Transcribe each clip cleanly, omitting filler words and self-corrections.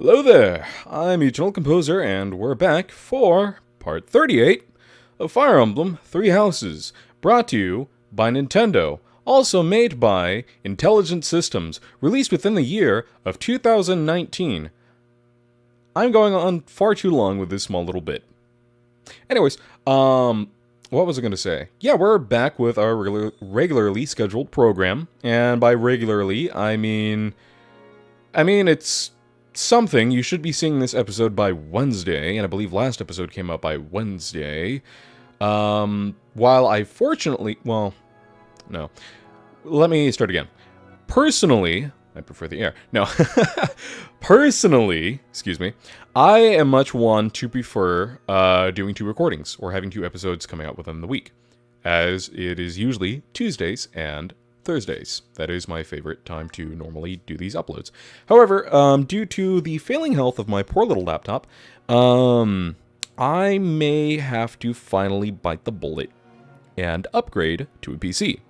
Hello there, I'm Eternal Composer, and we're back for part 38 of Fire Emblem Three Houses, brought to you by Nintendo, also made by Intelligent Systems, released within the year of 2019. I'm going on far too long with this small little bit. Anyways, what was I going to say? Yeah, we're back with our regularly scheduled program, and by regularly, I mean it's something. You should be seeing this episode by Wednesday, and I believe last episode came out by Wednesday. While I fortunately, well, no. Let me start again. Personally, I prefer the air. No. Personally, excuse me, I am much one to prefer doing two recordings, or having two episodes coming out within the week, as it is usually Tuesdays and Thursdays. That is my favorite time to normally do these uploads. However, due to the failing health of my poor little laptop, I may have to finally bite the bullet and upgrade to a PC.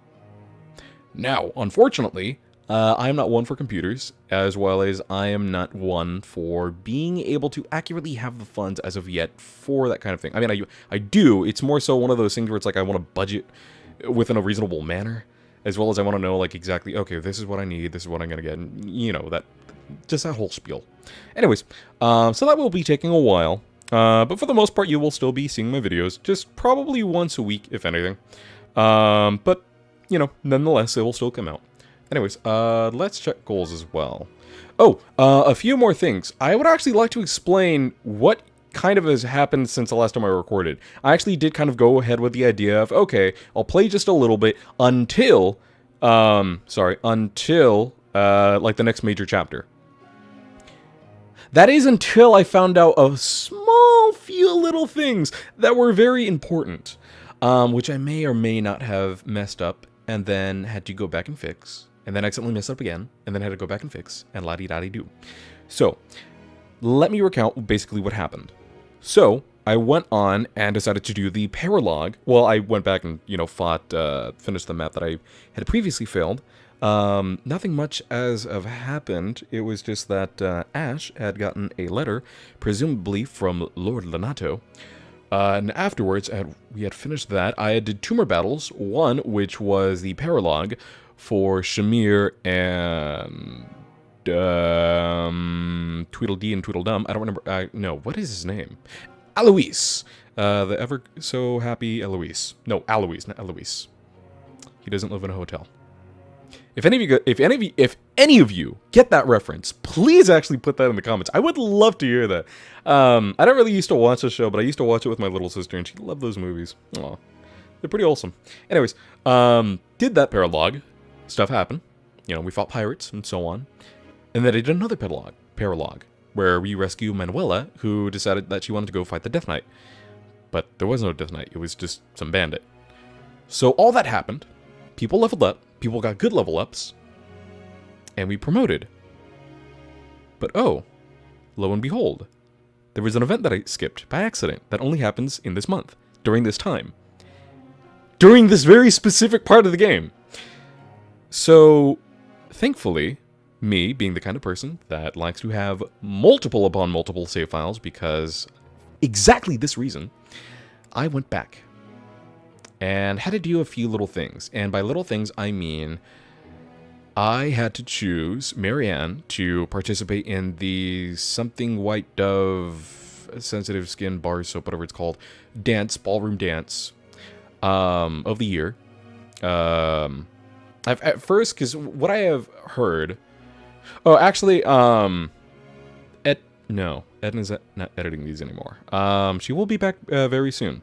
Now, unfortunately, I am not one for computers, as well as I am not one for being able to accurately have the funds as of yet for that kind of thing. I mean, I do. It's more so one of those things where it's like I want to budget within a reasonable manner, as well as I want to know, like, exactly, okay, this is what I need, this is what I'm going to get, and, you know, just that whole spiel. Anyways, so that will be taking a while, but for the most part, you will still be seeing my videos, just probably once a week, if anything. But, you know, nonetheless, it will still come out. Anyways, let's check goals as well. Oh, a few more things. I would actually like to explain what kind of has happened since the last time I recorded. I actually did kind of go ahead with the idea of, okay, I'll play just a little bit until, like the next major chapter. That is until I found out a small few little things that were very important, which I may or may not have messed up, and then had to go back and fix, and then accidentally messed up again, and then had to go back and fix, and la-di-da-di-do. So, let me recount basically what happened. So, I went on and decided to do the paralogue. Well, I went back and, you know, finished the map that I had previously failed. Nothing much as of happened. It was just that Ash had gotten a letter, presumably from Lord Lanato. And afterwards, we had finished that, I did two more battles. One, which was the paralogue for Shamir and Tweedledee and Tweedledum. I don't remember. No, what is his name? Alois. The ever so happy Alois. No, Alois, not Alois. He doesn't live in a hotel. If any of you get that reference, please actually put that in the comments. I would love to hear that. I don't really used to watch the show, but I used to watch it with my little sister, and she loved those movies. Aw, they're pretty awesome. Anyways, did that paralogue. Stuff happened. You know, we fought pirates and so on. And then I did another paralogue, where we rescue Manuela, who decided that she wanted to go fight the Death Knight. But there was no Death Knight, it was just some bandit. So all that happened, people leveled up, people got good level ups, and we promoted. But oh, lo and behold, there was an event that I skipped by accident that only happens in this month, during this time. During this very specific part of the game. So, thankfully, me, being the kind of person that likes to have multiple upon multiple save files because exactly this reason, I went back and had to do a few little things. And by little things, I mean I had to choose Marianne to participate in the Something White Dove Sensitive Skin Bar Soap, whatever it's called, ballroom dance of the year. At first, because what I have heard... Oh, actually, Edna is not editing these anymore. She will be back very soon.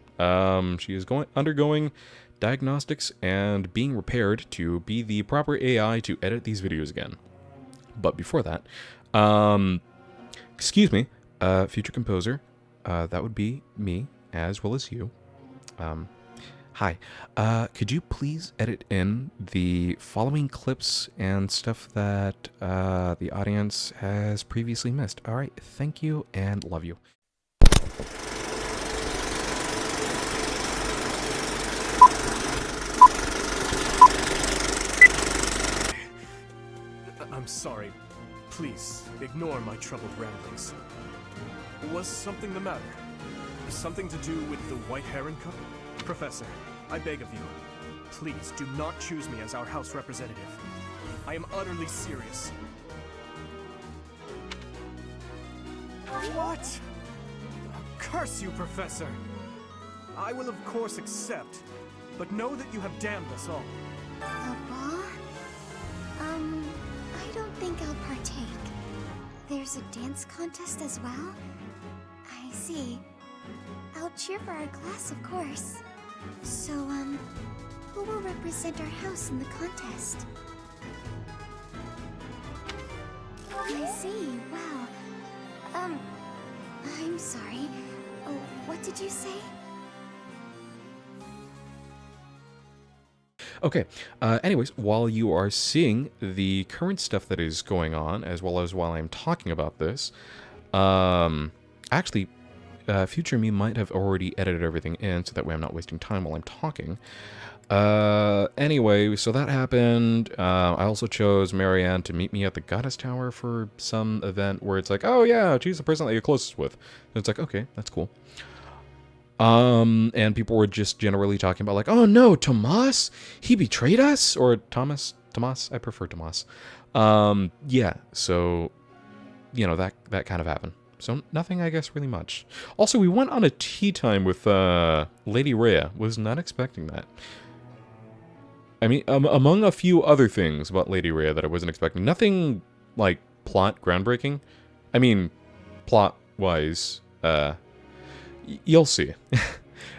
She is undergoing diagnostics and being repaired to be the proper AI to edit these videos again. But before that, excuse me, future composer, that would be me as well as you. Hi, could you please edit in the following clips and stuff that the audience has previously missed? All right, thank you and love you. I'm sorry. Please, ignore my troubled ramblings. Was something the matter? Something to do with the White Heron Cup? Professor, I beg of you, please do not choose me as our house representative. I am utterly serious. What? Curse you, Professor! I will of course accept, but know that you have damned us all. A ball? I don't think I'll partake. There's a dance contest as well? I see. I'll cheer for our class, of course. So, who will represent our house in the contest? I see, wow. I'm sorry. Oh, what did you say? Okay, anyways, while you are seeing the current stuff that is going on, as well as while I'm talking about this, actually, future me might have already edited everything in, so that way I'm not wasting time while I'm talking. Anyway, so that happened. I also chose Marianne to meet me at the Goddess Tower for some event where it's like, oh yeah, she's the person that you're closest with. And it's like, okay, that's cool. And people were just generally talking about like, oh no, Tomas, he betrayed us? Or Tomas, I prefer Tomas. Yeah, so, you know, that kind of happened. So nothing, I guess, really much. Also, we went on a tea time with, Lady Rhea. Was not expecting that. I mean, among a few other things about Lady Rhea that I wasn't expecting. Nothing, like, plot groundbreaking. I mean, plot-wise, you'll see.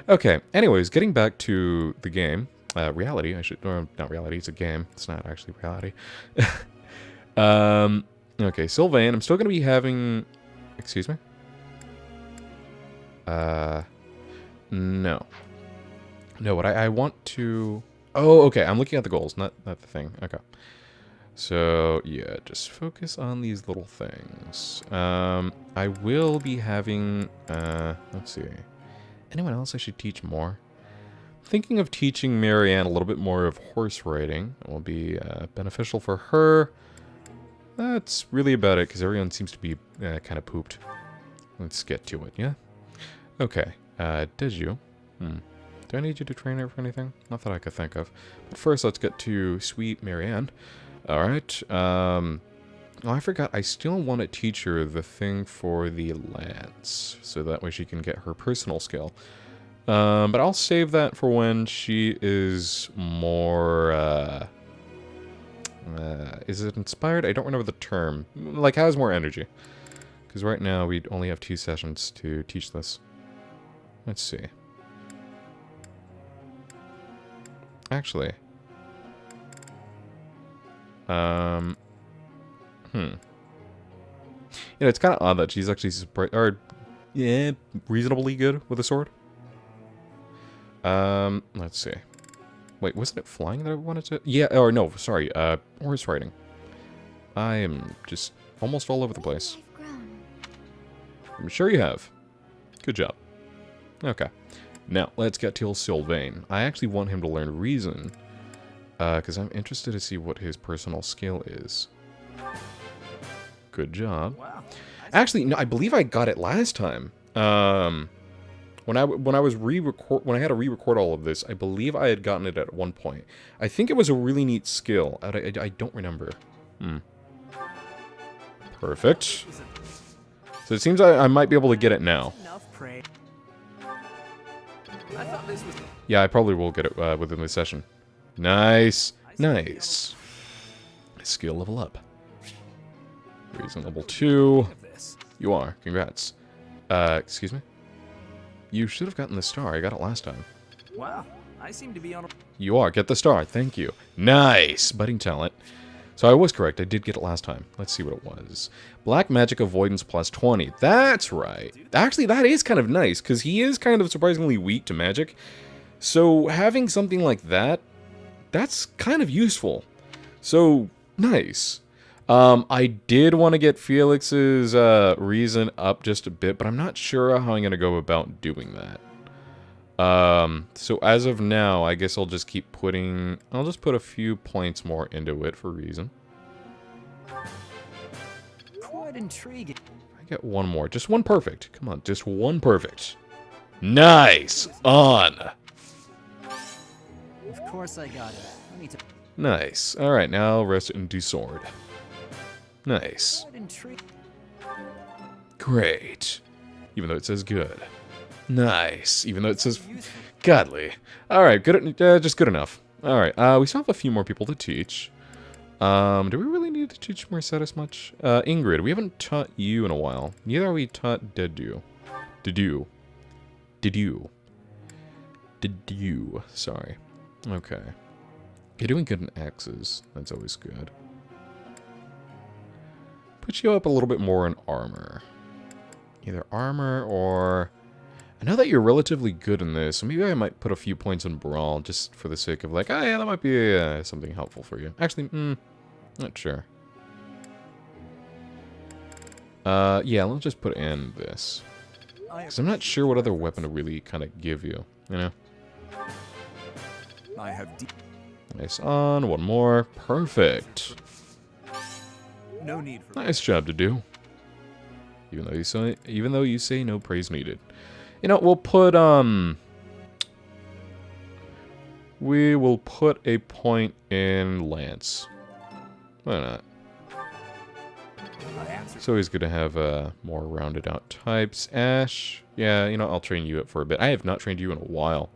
Okay, anyways, getting back to the game. Reality, or not reality, it's a game. It's not actually reality. Okay, Sylvain, I'm still going to be having... Excuse me? No. No, what I want to... Oh, okay, I'm looking at the goals, not the thing. Okay. So, yeah, just focus on these little things. I will be having... let's see. Anyone else I should teach more? Thinking of teaching Marianne a little bit more of horse riding. It will be beneficial for her. That's really about it, because everyone seems to be kind of pooped. Let's get to it, yeah? Okay, Deju. Do I need you to train her for anything? Not that I could think of. But first, let's get to sweet Marianne. Alright, oh, I forgot, I still want to teach her the thing for the lance, so that way she can get her personal skill. But I'll save that for when she is more, is it inspired? I don't remember the term. Like, has more energy. Because right now, we only have 2 sessions to teach this. Let's see. Actually. You know, it's kind of odd that she's actually reasonably good with a sword. Let's see. Wait, wasn't it flying that I wanted to? Yeah, or no, sorry, horse riding. I am just almost all over the place. I'm sure you have. Good job. Okay. Now, let's get to Sylvain. I actually want him to learn Reason, because I'm interested to see what his personal skill is. Good job. Actually, no, I believe I got it last time. When I had to re-record all of this, I believe I had gotten it at one point. I think it was a really neat skill. I don't remember. Perfect. So it seems I might be able to get it now. Yeah, I probably will get it within this session. Nice. Nice. Skill level up. Reason level 2. You are. Congrats. Excuse me? You should have gotten the star. I got it last time. Wow, I seem to be on a... You are. Get the star. Thank you. Nice. Budding talent. So I was correct. I did get it last time. Let's see what it was. Black magic avoidance plus 20. That's right. Actually, that is kind of nice, because he is kind of surprisingly weak to magic. So having something like that, that's kind of useful. So, nice. I did want to get Felix's reason up just a bit, but I'm not sure how I'm going to go about doing that. So as of now, I guess I'll just keep I'll just put a few points more into it for reason. intriguing. I get one more. Just one perfect. Come on, just one perfect. Nice! On! Of course I got it. I need to. Nice. Alright, now rest into sword. Nice. Quite intrigued. Great. Even though it says good. Nice. Even though it says godly. Alright, good. Just good enough. Alright, we still have a few more people to teach. Do we really need to teach Mercedes much? Ingrid, we haven't taught you in a while. Neither are we taught Dedu. Sorry. Okay. You're doing good in X's. That's always good. Put you up a little bit more in armor. Either armor or... I know that you're relatively good in this, so maybe I might put a few points in brawl just for the sake of like, oh yeah, that might be something helpful for you. Actually, not sure. Yeah, let's just put in this. Because I'm not sure what other weapon to really kind of give you, you know? I have Nice on, one more. Perfect. no need for. Nice job to do. Even though you say no praise needed. You know, we'll put we will put a point in Lance. Why not? It's always good to have more rounded out types. Ash, yeah, you know, I'll train you up for a bit. I have not trained you in a while.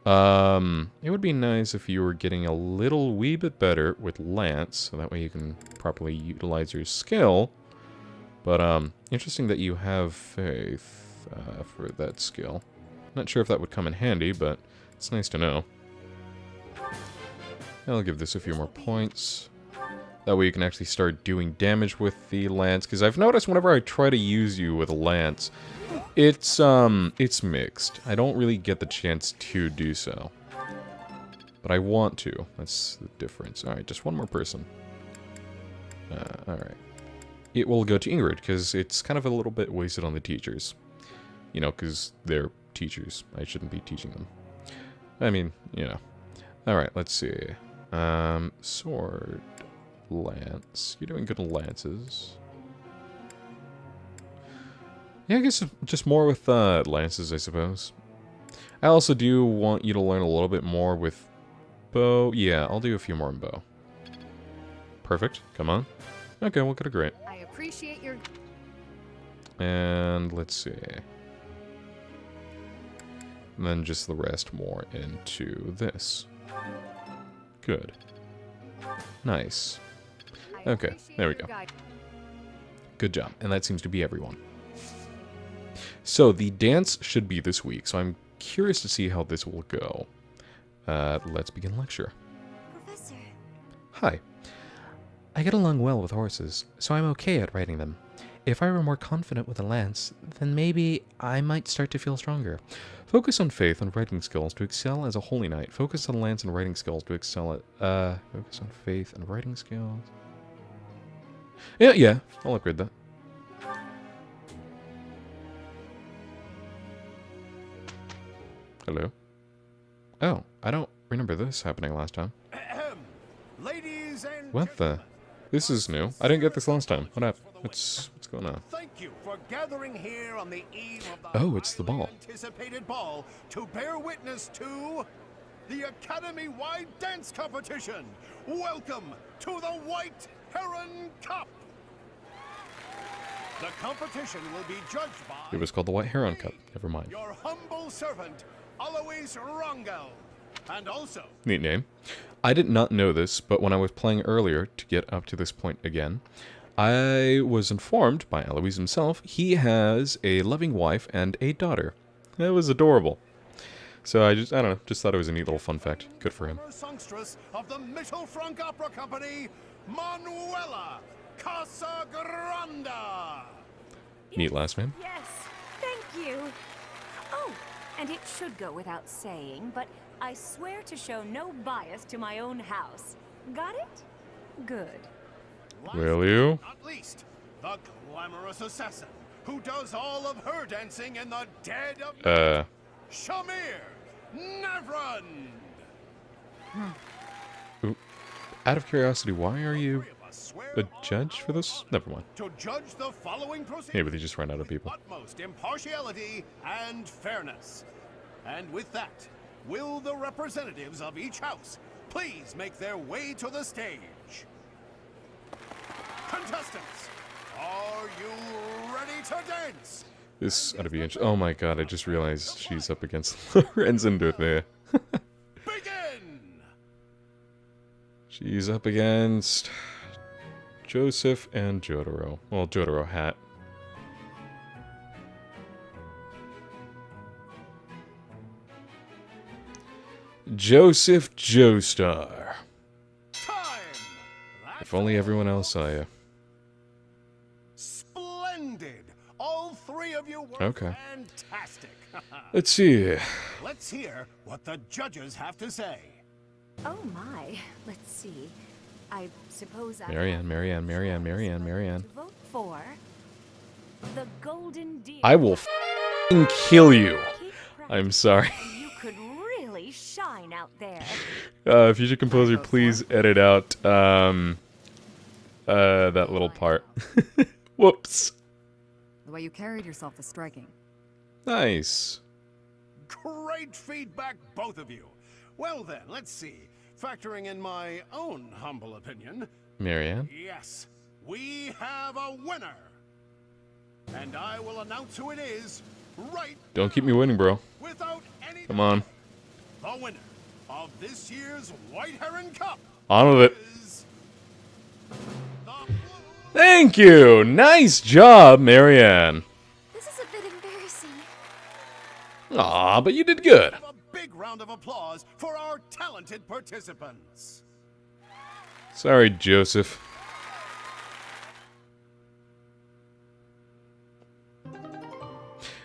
It would be nice if you were getting a wee bit better with Lance, so that way you can properly utilize your skill. But, interesting that you have faith for that skill. Not sure if that would come in handy, but it's nice to know. I'll give this a few more points. That way you can actually start doing damage with the lance, because I've noticed whenever I try to use you with a lance, it's mixed. I don't really get the chance to do so. But I want to. That's the difference. Alright, just one more person. Alright. It will go to Ingrid, because it's kind of a little bit wasted on the teachers. You know, because they're teachers. I shouldn't be teaching them. I mean, you know. Alright, let's see. Sword. Lance. You're doing good in lances. Yeah, I guess just more with lances, I suppose. I also do want you to learn a little bit more with bow. Yeah, I'll do a few more in bow. Perfect. Come on. Okay, we'll get a great. I appreciate your... And let's see. And then just the rest more into this. Good. Nice. Okay, there we go. Good job. And that seems to be everyone. So, the dance should be this week, so I'm curious to see how this will go. Let's begin lecture. Professor. Hi. I get along well with horses, so I'm okay at riding them. If I were more confident with a lance, then maybe I might start to feel stronger. Focus on faith and riding skills to excel as a holy knight. Focus on lance and riding skills to excel at... focus on faith and riding skills. Yeah, I'll upgrade that. Hello? Oh, I don't remember this happening last time. Ladies and What the? This is new. I didn't get this last time. What happened? What's going on? thank you for gathering here on the eve of the Oh, it's the ball. anticipated ball to bear witness to the Academy-wide dance competition. Welcome to the White Heron Cup. The competition will be judged by It was called the White Heron Cup. Never mind. your humble servant, Alois Rangel, and also Neat name. I did not know this, but when I was playing earlier to get up to this point again, I was informed by Alois himself he has a loving wife and a daughter. That was adorable. So I don't know, just thought it was a neat little fun fact. Good for him. songstress of the Mittelfrank Opera Company, Manuela Casagranda. Neat last name. Yes, thank you. Oh, and it should go without saying, but I swear to show no bias to my own house. Got it? Good. Will you? Not least, the glamorous assassin who does all of her dancing in the dead of night, Shamir Navrand. Out of curiosity, why are you a judge for this? Never mind. To judge the following proceedings. Maybe they just ran out of people. With utmost impartiality and fairness. And with that, will the representatives of each house please make their way to the stage? Contestants, are you ready to dance? This ought to be interesting. Oh my god, I just realized she's up against Lorenz and Dorothea. Begin! She's up against Joseph and Jotaro. Well, Jotaro hat. Joseph Joestar. Time! If only everyone else saw you. Splendid! All three of you were Okay. fantastic. Let's see. Let's hear what the judges have to say. Oh my. Let's see. I suppose I Marianne, Marianne, Marianne, Marianne, Marianne. to vote for the Golden Deer. I will f***ing kill you. Keep I'm sorry. practicing. You could really shine out there. Future composer, please edit out that little part. Whoops. The way you carried yourself is striking. Nice. Great feedback, both of you. Well then, let's see. Factoring in my own humble opinion, Marianne. yes, we have a winner. And I will announce who it is right Don't keep me waiting, bro. without any Come on. The winner of this year's White Heron Cup On with it. is the Blue Thank you. Nice job, Marianne. This is a bit embarrassing. Aw, but you did good. A big round of applause for our talented participants. Sorry, Joseph.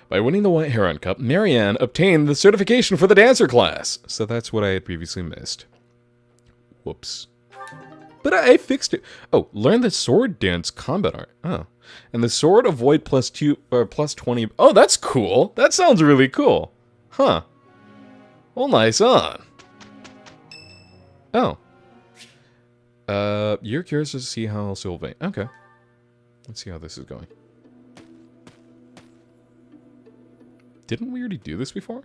By winning the White Heron Cup, Marianne obtained the certification for the dancer class. So that's what I had previously missed. Whoops. But I fixed it. Oh, learn the sword dance combat art. Oh. And the sword avoid +2 or +20. Oh, that's cool. That sounds really cool. Huh. Well, nice on. Oh. You're curious to see how Sylvain. Okay. Let's see how this is going. Didn't we already do this before?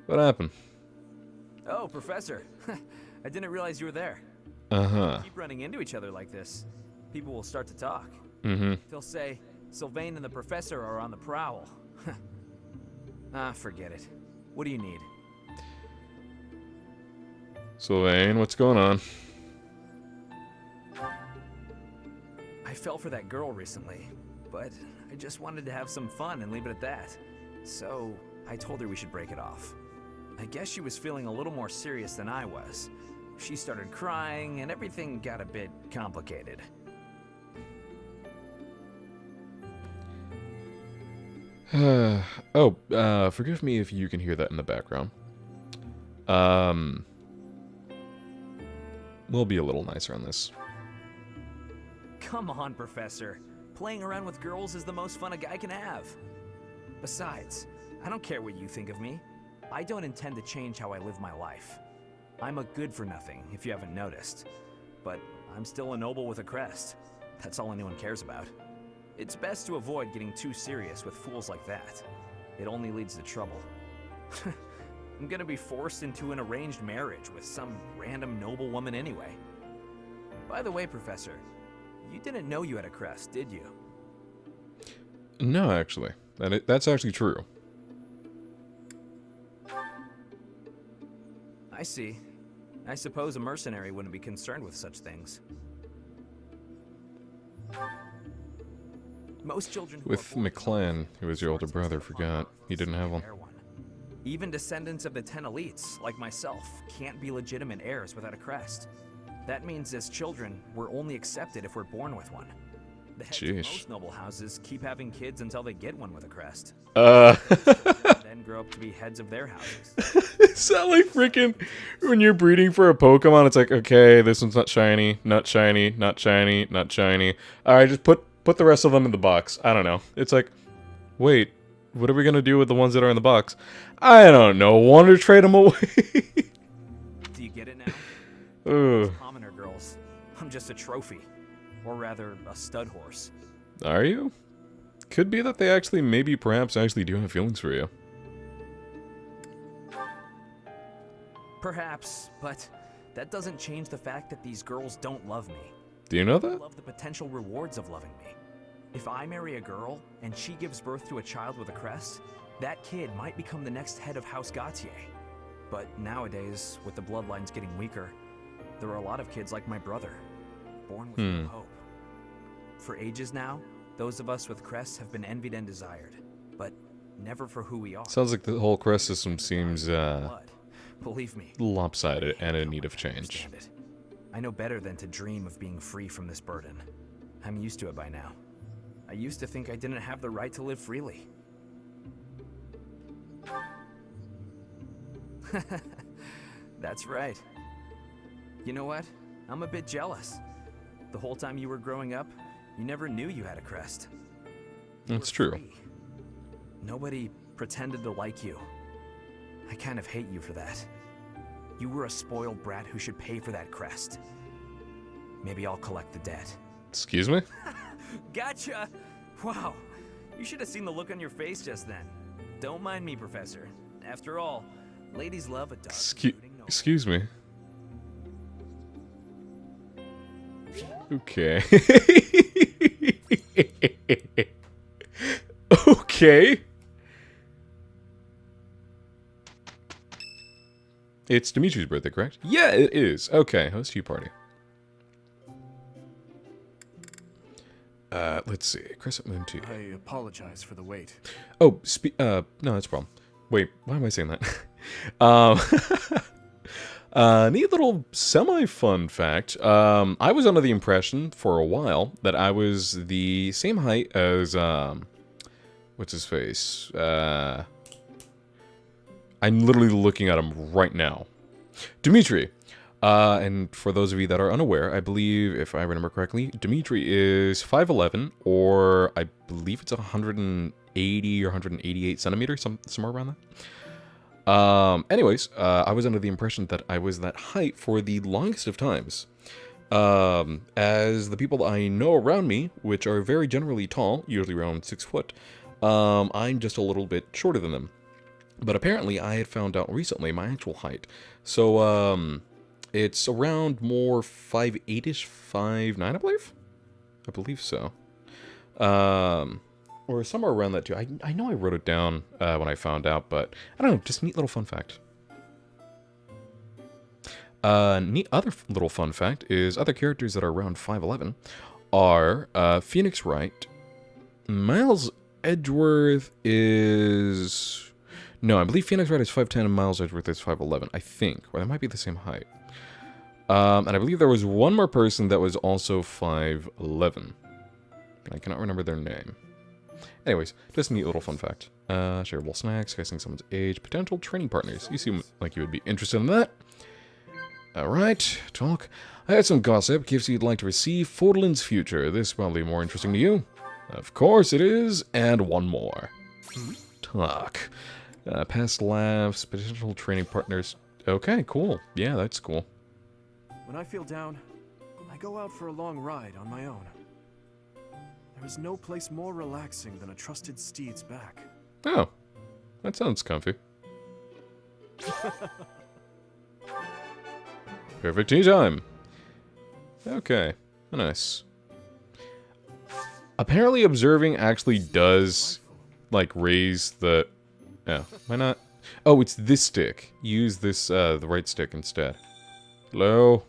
What happened? Oh, Professor. I didn't realize you were there. Uh-huh. Keep running into each other like this. People will start to talk. Mm-hmm. They'll say, Sylvain and the Professor are on the prowl. Forget it. What do you need? Sylvain, what's going on? I fell for that girl recently, but I just wanted to have some fun and leave it at that. So, I told her we should break it off. I guess she was feeling a little more serious than I was. She started crying, and everything got a bit complicated. Forgive me if you can hear that in the background. We'll be a little nicer on this. Come on, Professor. Playing around with girls is the most fun a guy can have. Besides, I don't care what you think of me. I don't intend to change how I live my life. I'm a good-for-nothing, if you haven't noticed. But I'm still a noble with a crest. That's all anyone cares about. It's best to avoid getting too serious with fools like that. It only leads to trouble. I'm gonna be forced into an arranged marriage with some random noble woman anyway. By the way, Professor, you didn't know you had a crest, did you? No, actually. That's actually true. I see. I suppose a mercenary wouldn't be concerned with such things. Most children who With are born with McClan, who was your older brother, forgot he didn't have one. wear one. Even descendants of the 10 elites, like myself, can't be legitimate heirs without a crest. That means as children, we're only accepted if we're born with one. The heads of Jeez. most noble houses keep having kids until they get one with a crest. Then grow up to be heads of their houses. Is that like freaking when you're breeding for a Pokemon? It's like, okay, this one's not shiny, not shiny, not shiny, not shiny. All right, just put the rest of them in the box. I don't know. It's like, wait, what are we gonna do with the ones that are in the box? I don't know. Want to trade them away? Do you get it now? Ugh. Commoner girls. I'm just a trophy. Or rather, a stud horse. Are you? Could be that they actually, maybe, perhaps, actually do have feelings for you. Perhaps, but that doesn't change the fact that these girls don't love me. Do you know They that? love the potential rewards of loving me. If I marry a girl, and she gives birth to a child with a crest, that kid might become the next head of House Gautier. But nowadays, with the bloodlines getting weaker, there are a lot of kids like my brother, born with no hope. For ages now, those of us with crests have been envied and desired, but never for who we are. Sounds like the whole crest system seems Blood. Believe me, lopsided and in need of I change. understand it. I know better than to dream of being free from this burden. I'm used to it by now. I used to think I didn't have the right to live freely. That's right. You know what? I'm a bit jealous. The whole time you were growing up, you never knew you had a crest. You That's were true. free. Nobody pretended to like you. I kind of hate you for that. You were a spoiled brat who should pay for that crest. Maybe I'll collect the debt. Excuse me? Gotcha! Wow, you should have seen the look on your face just then. Don't mind me, Professor. After all, ladies love a dog. Excuse me. Okay. Okay. It's Dimitri's birthday, correct? Yeah, it is. Okay, host you party. Let's see. Crescent Moon 2. I apologize for the wait. Oh, no, that's a problem. Wait, why am I saying that? um, neat little semi-fun fact. I was under the impression for a while that I was the same height as, what's his face? I'm literally looking at him right now. Dimitri. And for those of you that are unaware, I believe, if I remember correctly, Dimitri is 5'11", or I believe it's 180 or 188 centimeters, somewhere around that. Anyways, I was under the impression that I was that height for the longest of times. As the people I know around me, which are very generally tall, usually around 6 foot, I'm just a little bit shorter than them. But apparently I had found out recently my actual height. So, it's around more 5'8"-ish, 5'9", I believe? I believe so. Or somewhere around that too. I know I wrote it down when I found out, but I don't know, just a neat little fun fact. Neat other little fun fact is other characters that are around 5'11" are Phoenix Wright. Miles Edgeworth is... No, I believe Phoenix Wright is 5'10" and Miles Edgeworth is 5'11", I think. Or they might be the same height. And I believe there was one more person that was also 5'11". I cannot remember their name. Anyways, just a neat little fun fact. Shareable snacks, guessing someone's age, potential training partners. You seem like you would be interested in that. Alright, talk. I had some gossip. Gives you'd like to receive Fortland's future. This is probably more interesting to you. Of course it is. And one more. Talk. Past laughs, potential training partners. Okay, cool. Yeah, that's cool. When I feel down, I go out for a long ride on my own. There is no place more relaxing than a trusted steed's back. Oh, that sounds comfy. Perfect tea time. Okay, nice. Apparently observing actually does, like, raise the... Oh, why not? Oh, it's this stick. Use this, the right stick instead. Hello?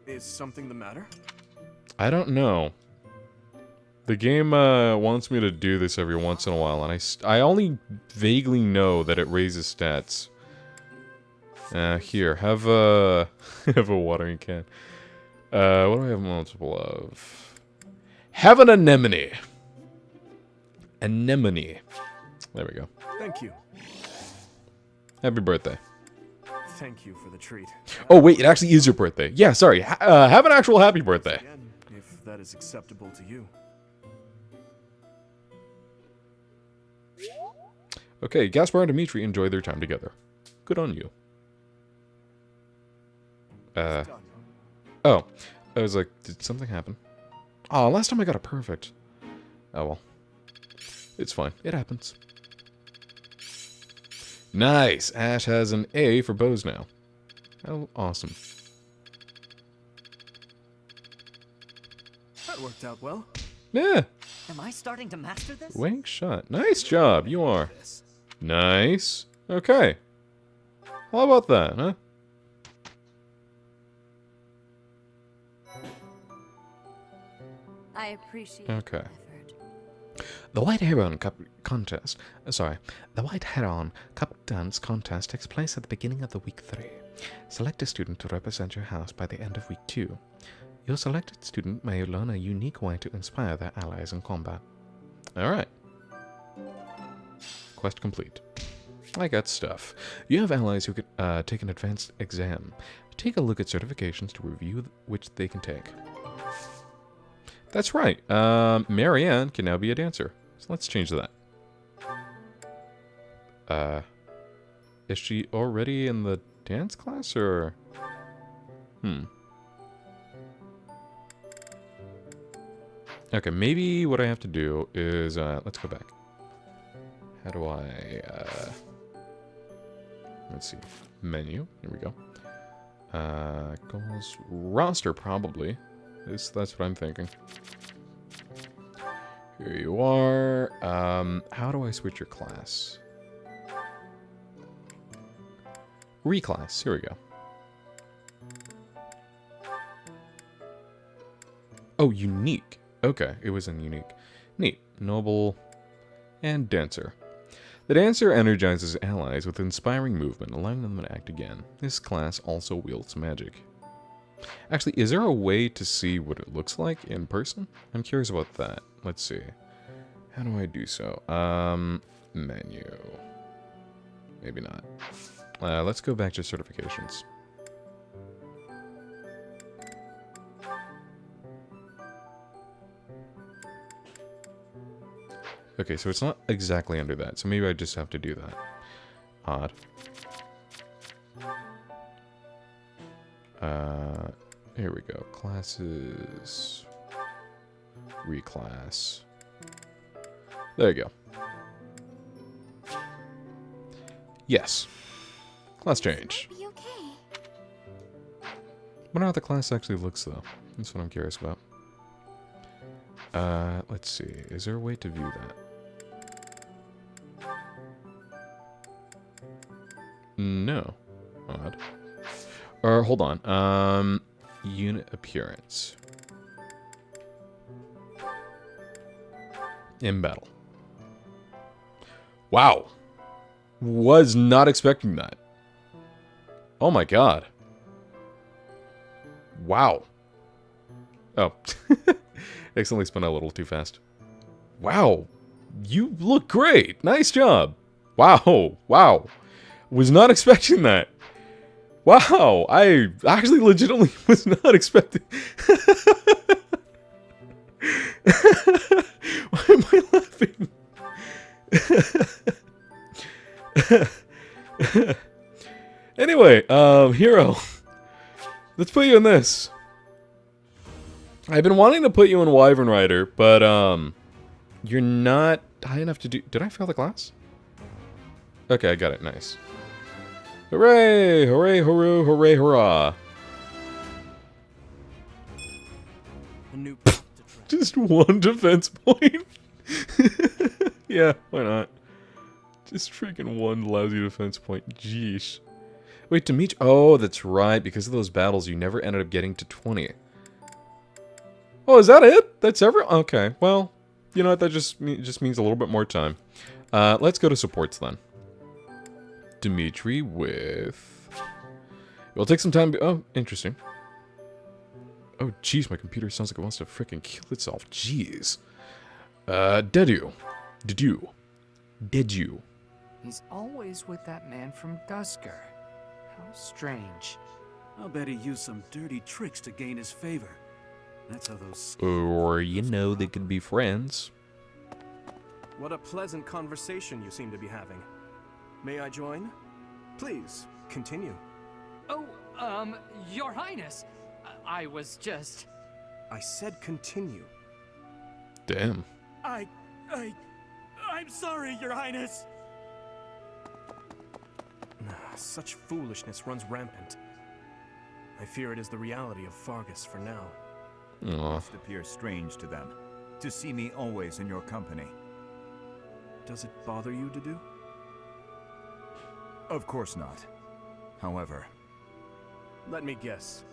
Is something the matter? I don't know. The game wants me to do this every once in a while, and I only vaguely know that it raises stats. Here, have a have a watering can. What do I have multiple of? Have an anemone. Anemone. There we go. Thank you. Happy birthday. Thank you for the treat. Oh wait, it actually is your birthday. Yeah, sorry. Have an actual happy birthday. Again, if that is acceptable to you. Okay, Gaspar and Dimitri enjoy their time together. Good on you. Oh. I was like, did something happen? Oh, last time I got a perfect. Oh well. It's fine. It happens. Nice! Ash has an A for bows now. Oh, awesome. That worked out well. Yeah! Am I starting to master this? Wing shot. Nice job, you are. Nice. Okay. How about that, huh? I appreciate Okay. the effort. The White Heron Cup contest. The White Heron Cup dance contest takes place at the beginning of the week 3. Select a student to represent your house by the end of week 2. Your selected student may learn a unique way to inspire their allies in combat. Alright. Quest complete. I got stuff. You have allies who can take an advanced exam. Take a look at certifications to review which they can take. That's right. Marianne can now be a dancer. So let's change that. Is she already in the dance class, or? Okay, maybe what I have to do is, let's go back. How do I, let's see. Menu. Here we go. Goals. Roster, probably. That's what I'm thinking. Here you are. How do I switch your class? Reclass. Here we go. Oh, unique. Okay, it was in unique. Neat. Noble and dancer. The dancer energizes allies with inspiring movement, allowing them to act again. This class also wields magic. Actually, is there a way to see what it looks like in person? I'm curious about that. Let's see. How do I do so? Menu. Maybe not. Let's go back to certifications. Okay, so it's not exactly under that, so maybe I just have to do that. Odd. Here we go. Classes. Reclass. There you go. Yes. Class change. Be okay. Wonder how the class actually looks, though. That's what I'm curious about. Let's see. Is there a way to view that? No. Odd. Or, hold on. Unit appearance. In battle. Wow. Was not expecting that. Oh my god. Wow. Oh. Accidentally spun out a little too fast. Wow. You look great. Nice job. Wow. Wow. Was not expecting that. Wow. I actually legitimately was not expecting. Why am I laughing? Anyway, Hero. Let's put you in this. I've been wanting to put you in Wyvern Rider, but, you're not high enough to do... Did I fail the class? Okay, I got it. Nice. Hooray! Hooray, hooray, hooray, hurrah! A new path to tread. Just one defense point? Yeah, why not? Just freaking one lousy defense point. Jeesh. Wait, Dimitri... Oh, that's right. Because of those battles, you never ended up getting to 20. Oh, is that it? That's every... Okay, well, you know what? That just means a little bit more time. Let's go to supports then. Dimitri with... It'll take some time... Oh, interesting. Oh, jeez, my computer sounds like it wants to freaking kill itself. Jeez. Dedu. He's always with that man from Dusker. How strange. I'll bet he used some dirty tricks to gain his favor. That's how those... Or, you know, they could be friends. What a pleasant conversation you seem to be having. May I join? Please, continue. Oh, Your Highness, I was just... I said continue. Damn. I'm sorry, Your Highness. Such foolishness runs rampant. I fear it is the reality of Fargus for now. Aw. Must appear strange to them, to see me always in your company. Does it bother you to do? Of course not. However... Let me guess.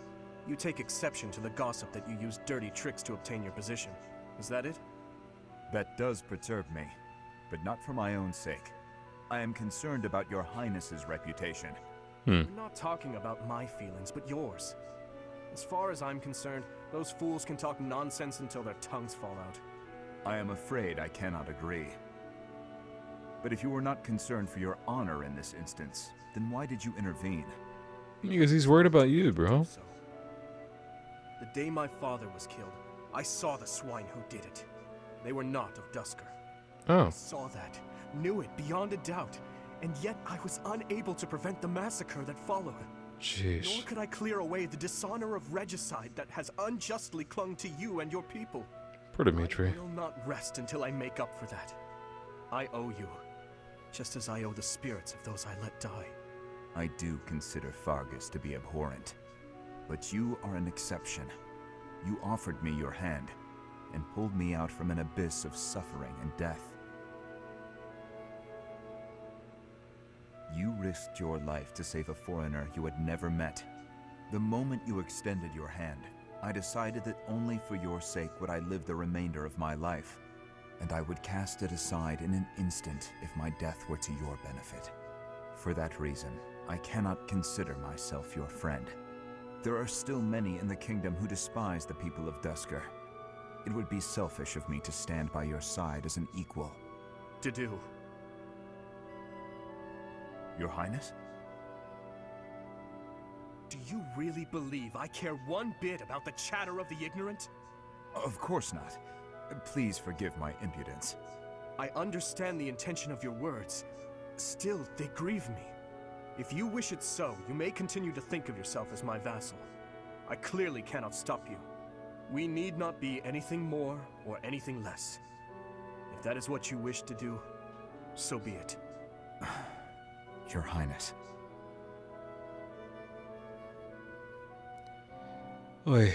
You take exception to the gossip that you use dirty tricks to obtain your position. Is that it? That does perturb me, but not for my own sake. I am concerned about your Highness's reputation. We're not talking about my feelings, but yours. As far as I'm concerned, those fools can talk nonsense until their tongues fall out. I am afraid I cannot agree. But if you were not concerned for your honor in this instance, then why did you intervene? Because he's worried about you, bro. So, the day my father was killed, I saw the swine who did it. They were not of Dusker. Oh. I saw that, knew it beyond a doubt, and yet I was unable to prevent the massacre that followed. Jeez. Nor could I clear away the dishonor of regicide that has unjustly clung to you and your people. Dimitri. I will not rest until I make up for that. I owe you, just as I owe the spirits of those I let die. I do consider Fargus to be abhorrent, but you are an exception. You offered me your hand, and pulled me out from an abyss of suffering and death. You risked your life to save a foreigner you had never met. The moment you extended your hand, I decided that only for your sake would I live the remainder of my life, and I would cast it aside in an instant if my death were to your benefit. For that reason, I cannot consider myself your friend. There are still many in the kingdom who despise the people of Dusker. It would be selfish of me to stand by your side as an equal. To do. Your Highness? Do you really believe I care one bit about the chatter of the ignorant? Of course not. Please forgive my impudence. I understand the intention of your words. Still, they grieve me. If you wish it so, you may continue to think of yourself as my vassal. I clearly cannot stop you. We need not be anything more or anything less. If that is what you wish to do, so be it. Your Highness. Oy.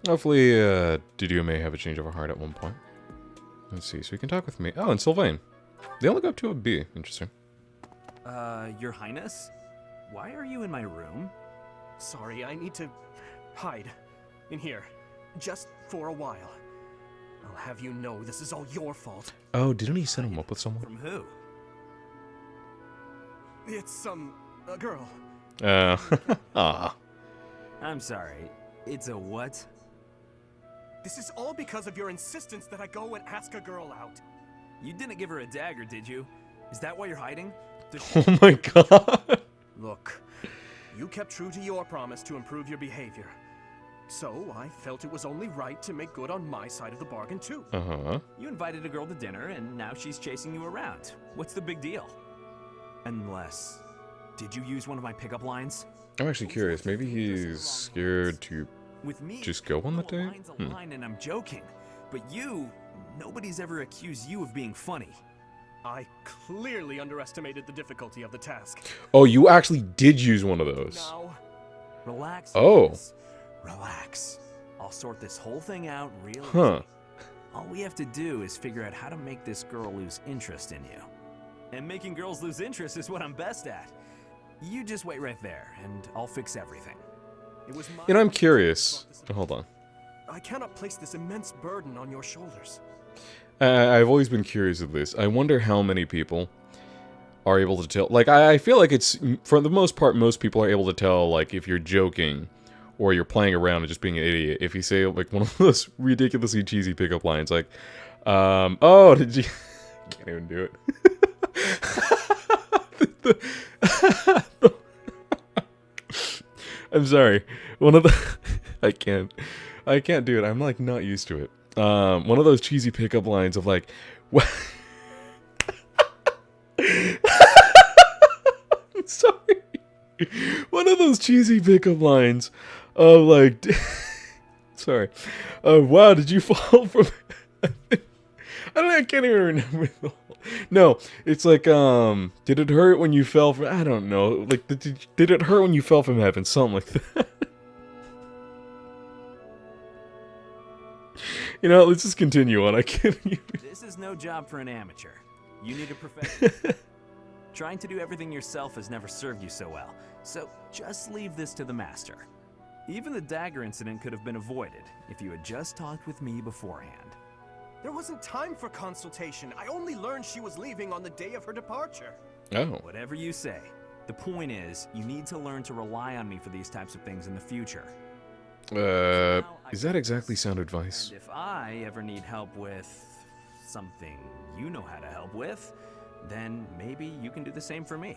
Hopefully, Didier may have a change of heart at one point. Let's see, so he can talk with me. Oh, and Sylvain. They only go up to a B. Interesting. Your Highness? Why are you in my room? Sorry, I need to hide in here, just for a while. I'll have you know this is all your fault. Oh, didn't he set him up with someone? From who? It's, a girl. Ah. I'm sorry. It's a what? This is all because of your insistence that I go and ask a girl out. You didn't give her a dagger, did you? Is that why you're hiding? Oh my god. Look, you kept true to your promise to improve your behavior. So I felt it was only right to make good on my side of the bargain too. Uh-huh. You invited a girl to dinner, and now she's chasing you around. What's the big deal? Unless... Did you use one of my pickup lines? I'm actually curious. Maybe he's scared to With me, just go on the date? line's a line and I'm joking. But you... Nobody's ever accused you of being funny. I clearly underestimated the difficulty of the task. Oh, you actually did use one of those. Now, Relax. Oh. Lucas. Relax. I'll sort this whole thing out real Huh. easy. All we have to do is figure out how to make this girl lose interest in you. And making girls lose interest is what I'm best at. You just wait right there, and I'll fix everything. it was my You know, I'm fault curious. that I brought Hold on. this up. I cannot place this immense burden on your shoulders. I've always been curious of this. I wonder how many people are able to tell. Like, I feel like it's, for the most part, most people are able to tell, like, if you're joking or you're playing around and just being an idiot. If you say, like, one of those ridiculously cheesy pickup lines, like, oh, did you... Can't even do it. I'm sorry. One of the... I can't do it. I'm, like, not used to it. One of those cheesy pickup lines of like, what? I'm sorry. One of those cheesy pickup lines of like, sorry, wow, did you fall from heaven? I don't know, I can't even remember the whole. No, it's like, did it hurt when you fell from, I don't know, like, did it hurt when you fell from heaven? Something like that. You know, let's just continue on. I can't even. This is no job for an amateur. You need a professional. Trying to do everything yourself has never served you so well, so just leave this to the master. Even the dagger incident could have been avoided if you had just talked with me beforehand. There wasn't time for consultation. I only learned she was leaving on the day of her departure. Oh. Whatever you say. The point is, you need to learn to rely on me for these types of things in the future. Is that exactly sound advice? And if I ever need help with something you know how to help with, then maybe you can do the same for me.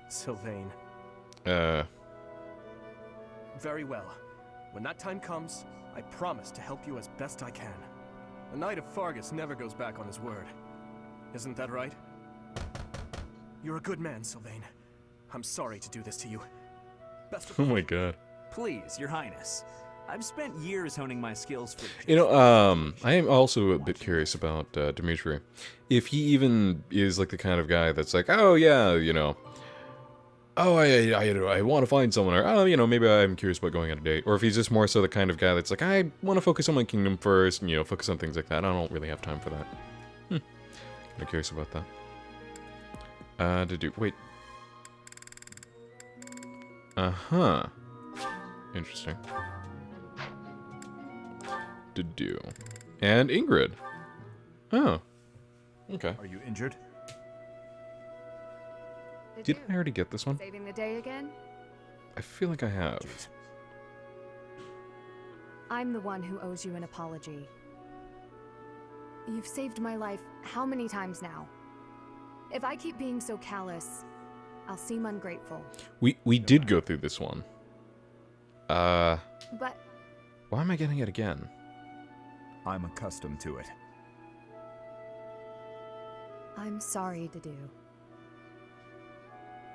Sylvain. Very well. When that time comes, I promise to help you as best I can. A Knight of Fargus never goes back on his word. Isn't that right? You're a good man, Sylvain. I'm sorry to do this to you. Best of Oh my god. Please, Your Highness. I've spent years honing my skills for... You know, I am also a bit curious about Dimitri. If he even is like the kind of guy that's like, oh yeah, you know, oh, I want to find someone, or oh, you know, maybe I'm curious about going on a date. Or if he's just more so the kind of guy that's like, I want to focus on my kingdom first, and, you know, focus on things like that. I don't really have time for that. I'm curious about that. Wait. Uh-huh. Interesting. To do. And Ingrid. Oh. Okay. Are you injured? Didn't I already get this one? Saving the day again? I feel like I have. I'm the one who owes you an apology. You've saved my life how many times now? If I keep being so callous, I'll seem ungrateful. We did go through this one. But why am I getting it again? I'm accustomed to it. I'm sorry to do.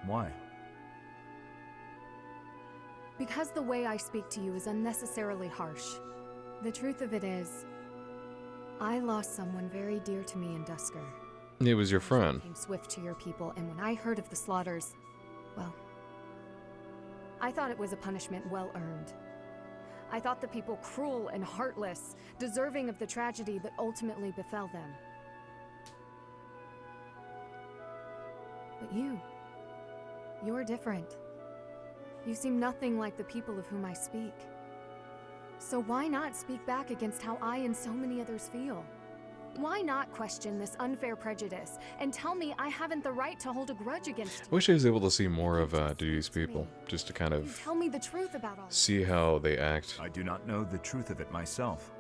Why? Because the way I speak to you is unnecessarily harsh. The truth of it is, I lost someone very dear to me in Dusker. It was your friend. I came swift to your people, and when I heard of the slaughters, well, I thought it was a punishment well earned. I thought the people cruel and heartless, deserving of the tragedy that ultimately befell them. But you're different. You seem nothing like the people of whom I speak. So why not speak back against how I and so many others feel? Why not question this unfair prejudice and tell me I haven't the right to hold a grudge against you? I wish I was able to see more of these people, just to kind You of tell me the truth about all see how they act. I do not know the truth of it myself.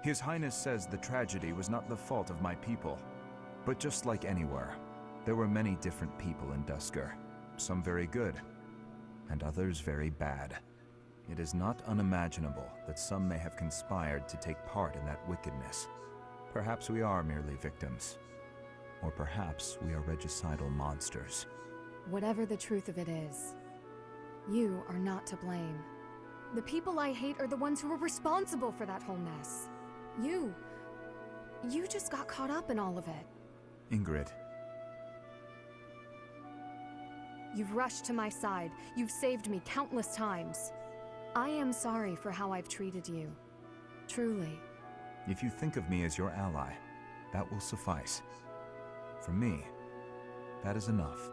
His Highness says the tragedy was not the fault of my people. But just like anywhere, there were many different people in Dusker. Some very good, and others very bad. It is not unimaginable that some may have conspired to take part in that wickedness. Perhaps we are merely victims. Or perhaps we are regicidal monsters. Whatever the truth of it is, you are not to blame. The people I hate are the ones who are responsible for that whole mess. You just got caught up in all of it. Ingrid. You've rushed to my side. You've saved me countless times. I am sorry for how I've treated you. Truly. If you think of me as your ally, that will suffice. For me, that is enough.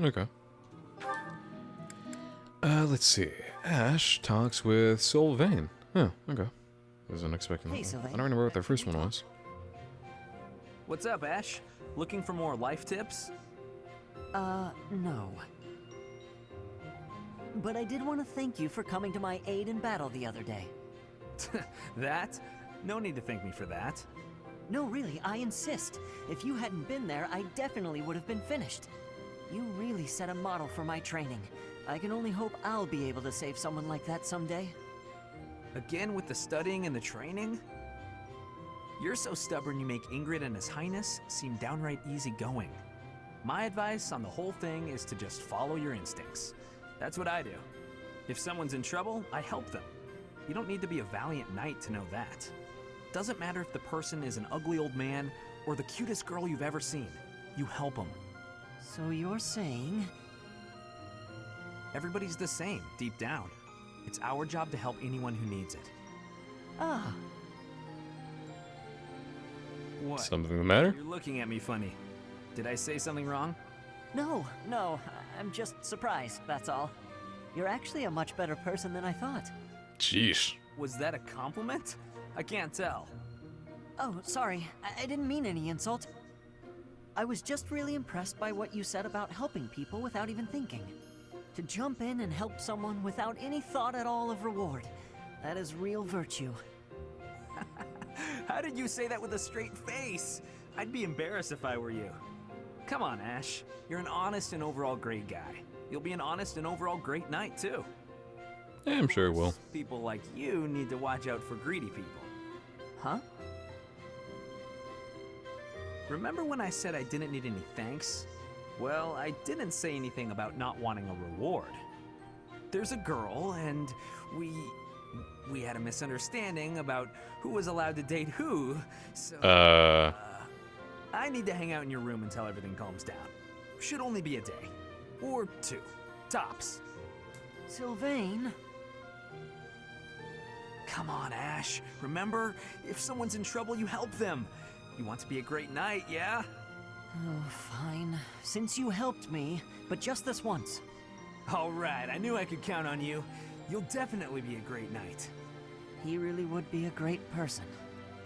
Okay. Let's see. Ash talks with Sylvain. Oh, okay. Wasn't expecting that. Hey, One. Sylvain. I don't remember what their first one was. What's up, Ash? Looking for more life tips? No. But I did want to thank you for coming to my aid in battle the other day. That? No need to thank me for that. No, really, I insist. If you hadn't been there, I definitely would have been finished. You really set a model for my training. I can only hope I'll be able to save someone like that someday. Again with the studying and the training? You're so stubborn you make Ingrid and His Highness seem downright easygoing. My advice on the whole thing is to just follow your instincts. That's what I do. If someone's in trouble, I help them. You don't need to be a valiant knight to know that. Doesn't matter if the person is an ugly old man or the cutest girl you've ever seen. You help them. So you're saying... Everybody's the same, deep down. It's our job to help anyone who needs it. Ah. What? Something the matter? You're looking at me funny. Did I say something wrong? No, I'm just surprised, that's all. You're actually a much better person than I thought. Jeez. Was that a compliment? I can't tell. Oh, sorry, I didn't mean any insult. I was just really impressed by what you said about helping people without even thinking. To jump in and help someone without any thought at all of reward. That is real virtue. How did you say that with a straight face? I'd be embarrassed if I were you. Come on, Ash. You're an honest and overall great guy. You'll be an honest and overall great knight, too. Yeah, I'm sure it will. People like you need to watch out for greedy people. Huh? Remember when I said I didn't need any thanks? Well, I didn't say anything about not wanting a reward. There's a girl, and we had a misunderstanding about who was allowed to date who, so... I need to hang out in your room until everything calms down. Should only be a day. Or 2. Tops. Sylvain? Come on, Ash. Remember, if someone's in trouble, you help them. You want to be a great knight, yeah? Oh, fine. Since you helped me, but just this once. All right, I knew I could count on you. You'll definitely be a great knight. He really would be a great person,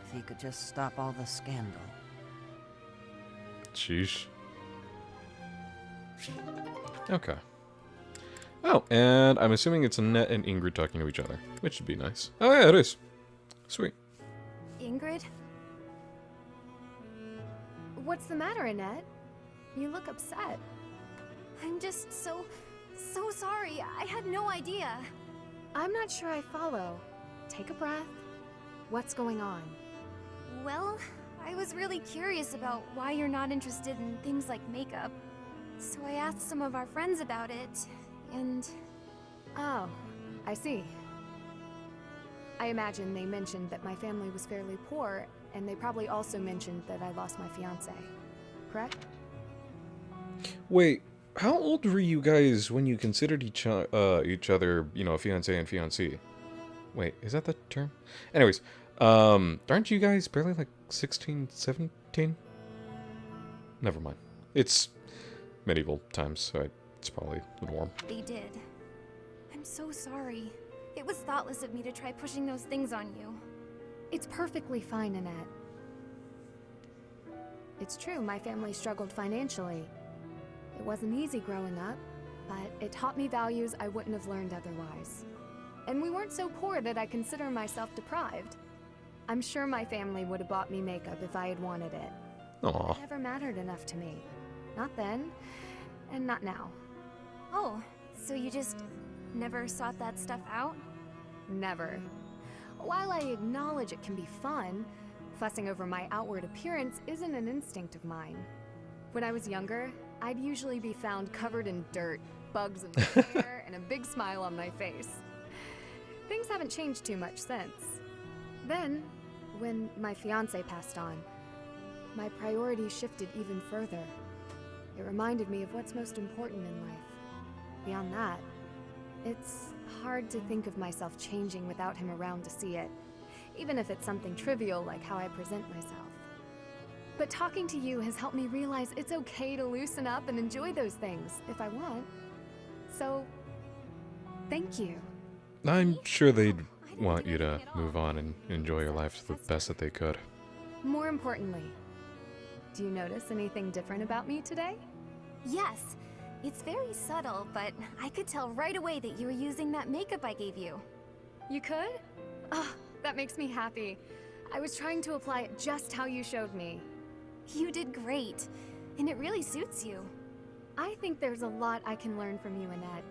if he could just stop all the scandal. Sheesh. Okay. Oh, and I'm assuming it's Annette and Ingrid talking to each other, which should be nice. Oh yeah, it is. Sweet. Ingrid? What's the matter, Annette? You look upset. I'm just so sorry. I had no idea. I'm not sure I follow. Take a breath. What's going on? Well, I was really curious about why you're not interested in things like makeup. So I asked some of our friends about it, and... Oh, I see. I imagine they mentioned that my family was fairly poor, and they probably also mentioned that I lost my fiancé. Correct? Wait, how old were you guys when you considered each other, you know, a fiancé and fiancée? Wait, is that the term? Anyways, aren't you guys barely like 16, 17? Never mind. It's medieval times, so it's probably the norm. They did. I'm so sorry. It was thoughtless of me to try pushing those things on you. It's perfectly fine, Annette. It's true, my family struggled financially. It wasn't easy growing up, but it taught me values I wouldn't have learned otherwise. And we weren't so poor that I consider myself deprived. I'm sure my family would have bought me makeup if I had wanted it. Aw. It never mattered enough to me. Not then, and not now. Oh, so you just never sought that stuff out? Never. While I acknowledge it can be fun, fussing over my outward appearance isn't an instinct of mine. When I was younger, I'd usually be found covered in dirt, bugs in my hair, and a big smile on my face. Things haven't changed too much since. Then, when my fiancé passed on, my priorities shifted even further. It reminded me of what's most important in life. Beyond that, it's hard to think of myself changing without him around to see it, even if it's something trivial like how I present myself. But talking to you has helped me realize it's okay to loosen up and enjoy those things, if I want. So, thank you. I'm sure they'd want you to move on and enjoy your life to the best that they could. More importantly, do you notice anything different about me today? Yes. It's very subtle, but I could tell right away that you were using that makeup I gave you. You could? Oh, that makes me happy. I was trying to apply it just how you showed me. You did great, and it really suits you. I think there's a lot I can learn from you, Annette.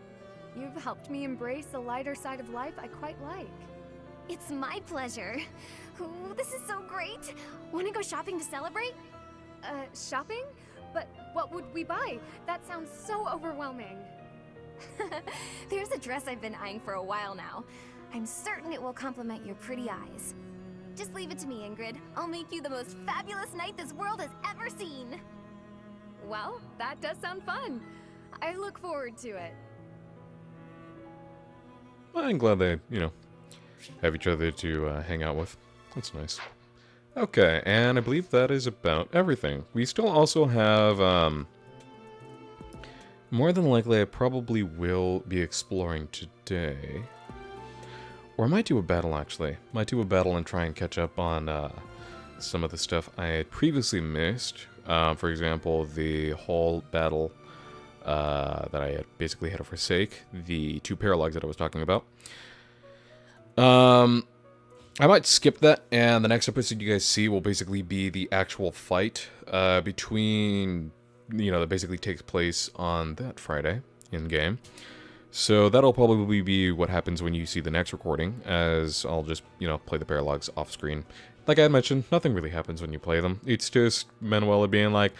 You've helped me embrace a lighter side of life I quite like. It's my pleasure. Ooh, this is so great. Wanna go shopping to celebrate? Shopping? But what would we buy? That sounds so overwhelming. There's a dress I've been eyeing for a while now. I'm certain it will complement your pretty eyes. Just leave it to me, Ingrid. I'll make you the most fabulous knight this world has ever seen. Well, that does sound fun. I look forward to it. I'm glad they, you know, have each other to hang out with. That's nice. Okay, and I believe that is about everything. We still also have, more than likely I probably will be exploring today. Or I might do a battle, actually. Might do a battle and try and catch up on some of the stuff I had previously missed. For example, the whole battle that I had basically had to forsake. The 2 paralogs that I was talking about. I might skip that, and the next episode you guys see will basically be the actual fight between, you know, that basically takes place on that Friday in-game. So that'll probably be what happens when you see the next recording, as I'll just, you know, play the paralogs off-screen. Like I had mentioned, nothing really happens when you play them. It's just Manuela being like,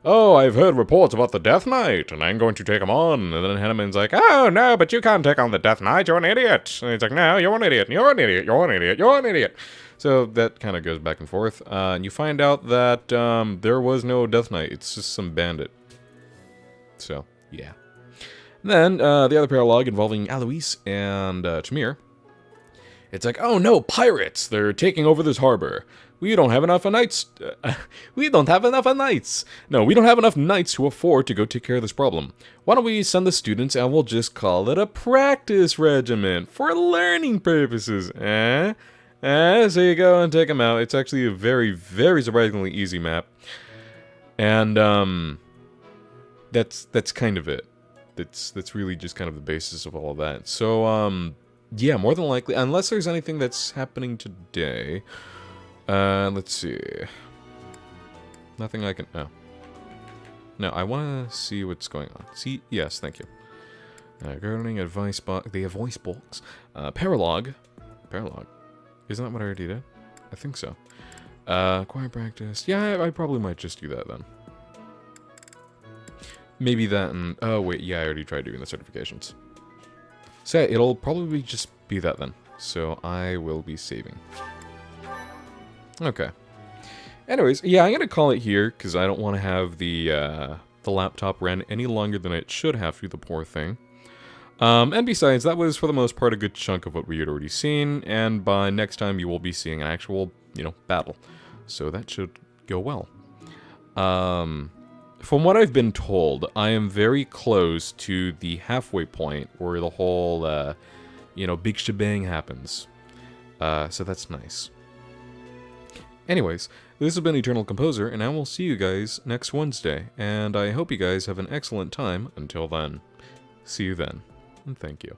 oh, I've heard reports about the Death Knight, and I'm going to take him on. And then Henneman's like, oh, no, but you can't take on the Death Knight, you're an idiot. And he's like, no, you're an idiot, you're an idiot, you're an idiot, you're an idiot. So that kind of goes back and forth. And you find out that there was no Death Knight, it's just some bandit. So, yeah. And then, the other paralogue involving Alois and Tamir. It's like, oh no, pirates! They're taking over this harbor. We don't have enough knights. We don't have enough knights. No, we don't have enough knights to afford to go take care of this problem. Why don't we send the students and we'll just call it a practice regiment for learning purposes? So you go and take them out. It's actually a very, very surprisingly easy map. And, that's kind of it. That's really just kind of the basis of all of that. So, yeah, more than likely, unless there's anything that's happening today. Let's see. Nothing I can... Oh. No, I want to see what's going on. See? Yes, thank you. Gardening, advice box... The voice box. Paralog. Paralog. Isn't that what I already did? I think so. Choir practice. Yeah, I probably might just do that then. Maybe that and... Oh, wait, yeah, I already tried doing the certifications. So, yeah, it'll probably just be that then. So, I will be saving. Okay. Anyways, yeah, I'm gonna call it here, because I don't want to have the laptop run any longer than it should have to, the poor thing. And besides, that was, for the most part, a good chunk of what we had already seen, and by next time you will be seeing an actual, you know, battle. So that should go well. From what I've been told, I am very close to the halfway point where the whole, you know, big shebang happens. So that's nice. Anyways, this has been Eternal Composer, and I will see you guys next Wednesday, and I hope you guys have an excellent time until then. See you then, and thank you.